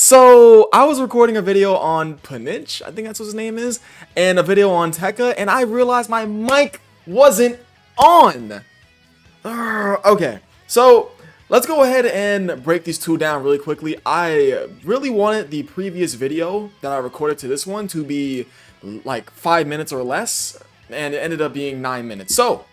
So I was recording a video on Panich, I think that's what his name is, and a video on Teka, and I realized my mic wasn't on. Okay, so let's go ahead and break these two down really quickly. I really wanted the previous video that I recorded to this one to be like 5 minutes or less, and it ended up being 9 minutes. So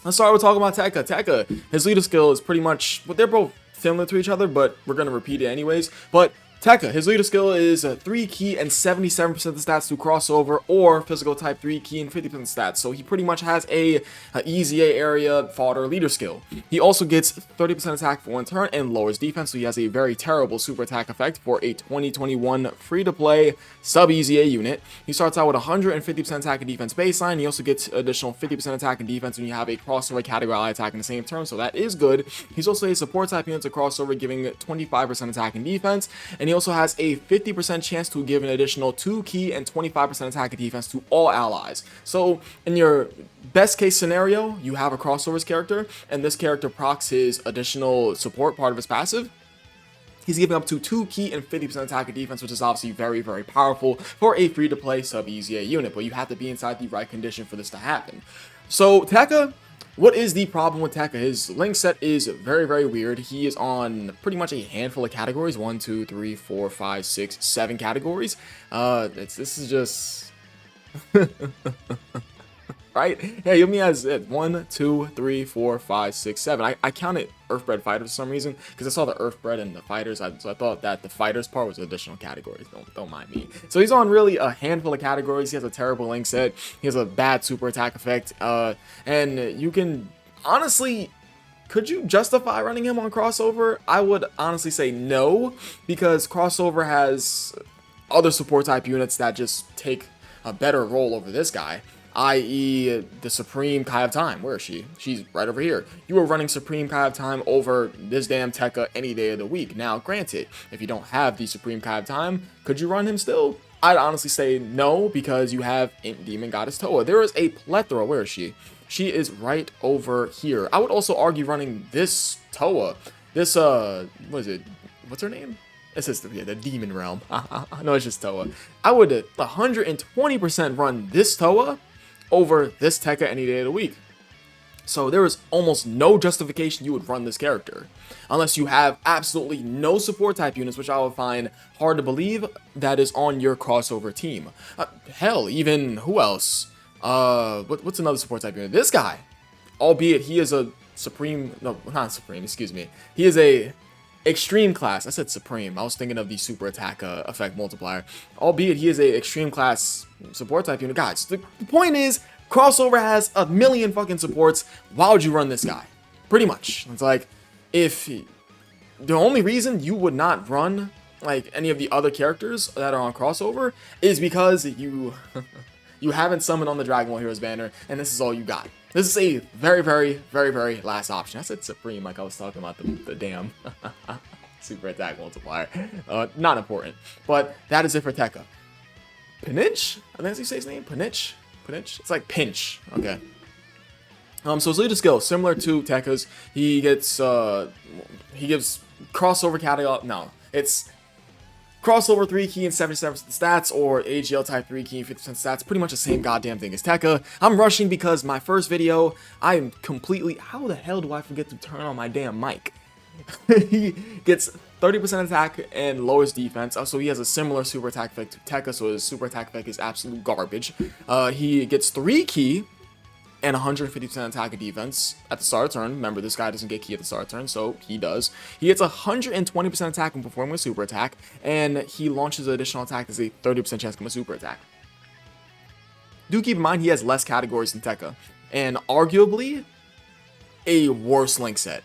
let's start with talking about Teka. Teka, his leader skill is pretty much, well, they're both similar to each other, but we're going to repeat it anyways. But Teka, his leader skill is 3 key and 77% of the stats to crossover, or physical type 3 key and 50% stats. So he pretty much has a EZA area fodder leader skill. He also gets 30% attack for 1 turn and lowers defense, so he has a very terrible super attack effect for a 2021 free-to-play sub-EZA unit. He starts out with 150% attack and defense baseline. He also gets additional 50% attack and defense when you have a crossover category ally attack in the same turn, so that is good. He's also a support type unit to crossover, giving 25% attack and defense, and he also has a 50% chance to give an additional 2 key and 25% attack and defense to all allies. So in your best case scenario, you have a crossovers character, and this character procs his additional support part of his passive. He's giving up to 2 key and 50% attack and defense, which is obviously very, very powerful for a free-to-play sub-EZA unit, but you have to be inside the right condition for this to happen. So Teka, what is the problem with Teka? His link set is very, very weird. He is on pretty much a handful of categories. 1, 2, 3, 4, 5, 6, 7 categories. This is just... right? Yeah, you me as 1, 2, 3, 4, 5, 6, 7. I counted Earthbred Fighters for some reason because I saw the Earthbred and the Fighters, so I thought that the Fighters part was additional categories. Don't mind me. So he's on really a handful of categories. He has a terrible link set. He has a bad super attack effect. And you can honestly, could you justify running him on crossover? I would honestly say no, because crossover has other support type units that just take a better role over this guy, i.e. the Supreme Kai of Time. Where is she? She's right over here. You are running Supreme Kai of Time over this damn Teka any day of the week. Now, granted, if you don't have the Supreme Kai of Time, could you run him still? I'd honestly say no, because you have Demon Goddess Toa. There is a plethora. Where is she? She is right over here. I would also argue running this Toa. This, what is it? What's her name? It's just the Demon Realm. No, it's just Toa. I would 120% run this Toa over this Teka any day of the week. So there is almost no justification you would run this character unless you have absolutely no support type units, which I would find hard to believe that is on your crossover team. Hell, even who else? What's another support type unit? This guy, albeit he is a supreme, no, not supreme, excuse me. He is a extreme class. I said supreme. I was thinking of the super attack effect multiplier. Albeit he is a extreme class support type unit. Guys, the point is, crossover has a million fucking supports. Why would you run this guy? Pretty much. It's like, if the only reason you would not run like any of the other characters that are on crossover is because you you haven't summoned on the Dragon Ball Heroes banner, and this is all you got. This is a very, very, very, very last option. I said Supreme like I was talking about the damn super attack multiplier. Not important. But that is it for Teka. Panich? I think that's how you say his name. Panich? Panich? It's like pinch. Okay. So his leader skill, similar to Teka's. He gives crossover category. No, it's crossover 3 key and 77% stats, or AGL type 3 key and 50% stats. Pretty much the same goddamn thing as Teka. I'm rushing because my first video, I am completely... How the hell do I forget to turn on my damn mic? He gets 30% attack and lowers defense. Also, he has a similar super attack effect to Teka, so his super attack effect is absolute garbage. He gets 3 key and 150% attack and defense at the start of turn. Remember, this guy doesn't get key at the start of turn, so he does. He gets 120% attack when performing a super attack, and he launches an additional attack as a 30% chance to come a super attack. Do keep in mind he has less categories than Teka, and arguably a worse link set.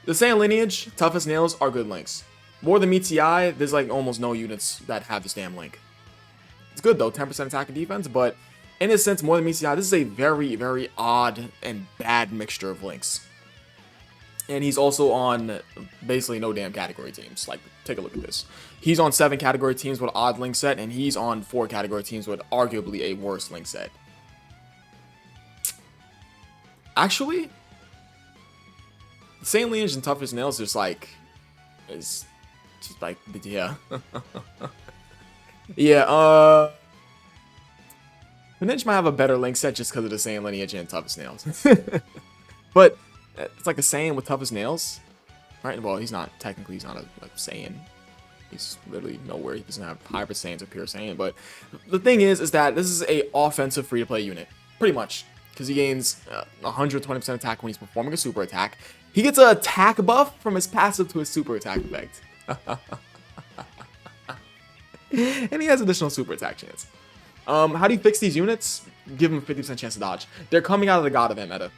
The same lineage, Tough as Nails are good links. More than meets the eye, there's like almost no units that have this damn link. It's good though, 10% attack and defense, but in a sense, more than meets the eye, this is a very, very odd and bad mixture of links. And he's also on basically no damn category teams. Like, take a look at this. He's on 7 category teams with an odd link set, and he's on 4 category teams with arguably a worse link set. Actually, the same lineage and Tough as Nails is like, is Just like, yeah. Yeah, Panich might have a better link set just because of the same lineage and toughest nails. But it's like a Saiyan with toughest nails, right? Well, he's not, technically he's not a Saiyan. He's literally nowhere. He doesn't have hybrid Saiyans or pure Saiyan. But the thing is that this is a offensive free-to-play unit, pretty much, because he gains 120% attack when he's performing a super attack. He gets an attack buff from his passive to his super attack effect. And he has additional super attack chance. How do you fix these units? Give them a 50% chance to dodge. They're coming out of the God Event meta.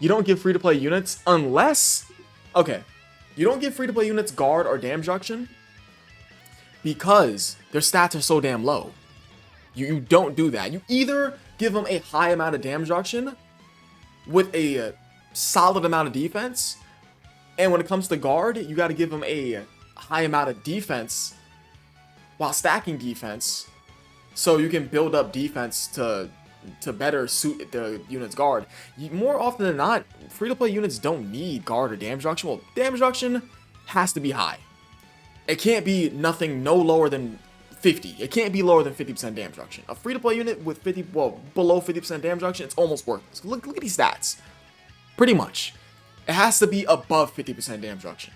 You don't give free-to-play units unless... Okay. You don't give free-to-play units guard or damage reduction because their stats are so damn low. You don't do that. You either give them a high amount of damage reduction with a solid amount of defense, and when it comes to guard, you got to give them a high amount of defense while stacking defense, so you can build up defense to better suit the unit's guard. More often than not, free-to-play units don't need guard or damage reduction. Well, damage reduction has to be high. It can't be nothing no lower than 50. It can't be lower than 50% damage reduction. A free-to-play unit with below 50% damage reduction, it's almost worthless. Look at these stats. Pretty much. It has to be above 50% damage reduction.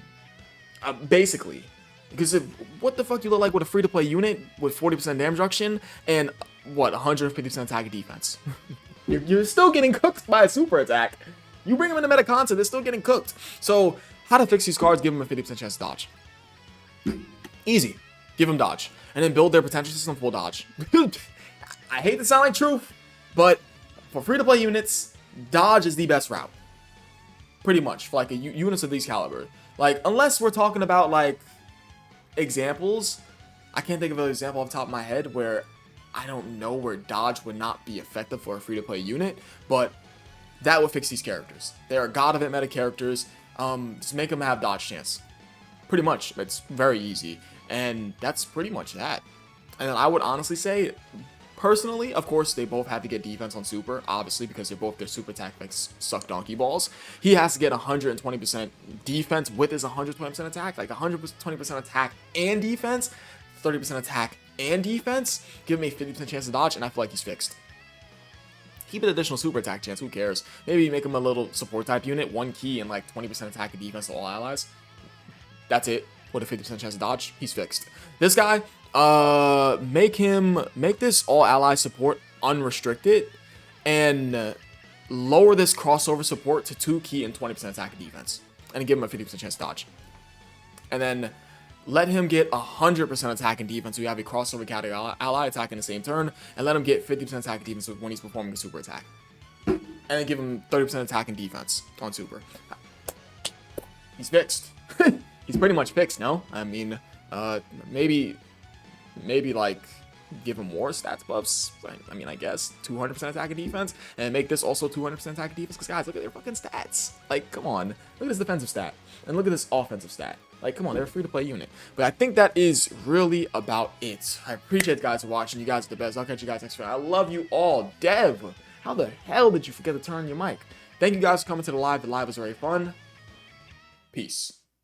Basically. Because what the fuck you look like with a free-to-play unit with 40% damage reduction and, what, 150% attack and defense? You're still getting cooked by a super attack. You bring them into meta content, they're still getting cooked. So, how to fix these cards? Give them a 50% chance to dodge. Easy. Give them dodge. And then build their potential system full dodge. I hate to sound like truth, but for free-to-play units, dodge is the best route. Pretty much, for like units of these caliber. Like, unless we're talking about, like, examples, I can't think of an example off the top of my head where I don't know where dodge would not be effective for a free-to-play unit, but that would fix these characters. They are God Event meta characters. Just make them have dodge chance. Pretty much. It's very easy. And that's pretty much that. And then I would honestly say, personally, of course, they both have to get defense on super, obviously, because their super attack effects suck donkey balls. He has to get 120% defense with his 120% attack, like 120% attack and defense, 30% attack and defense. Give him a 50% chance to dodge, and I feel like he's fixed. Keep an additional super attack chance, who cares? Maybe make him a little support type unit, 1 key and like 20% attack and defense to all allies. That's it. With a 50% chance to dodge, he's fixed. This guy, make this all ally support unrestricted and lower this crossover support to 2 key and 20% attack and defense, and give him a 50% chance to dodge. And then let him get 100% attack and defense, so you have a crossover category ally attack in the same turn, and let him get 50% attack and defense when he's performing a super attack. And then give him 30% attack and defense on super. He's fixed. He's pretty much fixed, no? I mean, maybe like give him more stats buffs. I mean, I guess 200% attack and defense, and make this also 200% attack and defense. Because guys, look at their fucking stats. Like, come on, look at this defensive stat, and look at this offensive stat. Like, come on, they're a free-to-play unit. But I think that is really about it. I appreciate you guys for watching. You guys are the best. I'll catch you guys next time. I love you all. Dev, how the hell did you forget to turn on your mic? Thank you guys for coming to the live. The live was very fun. Peace.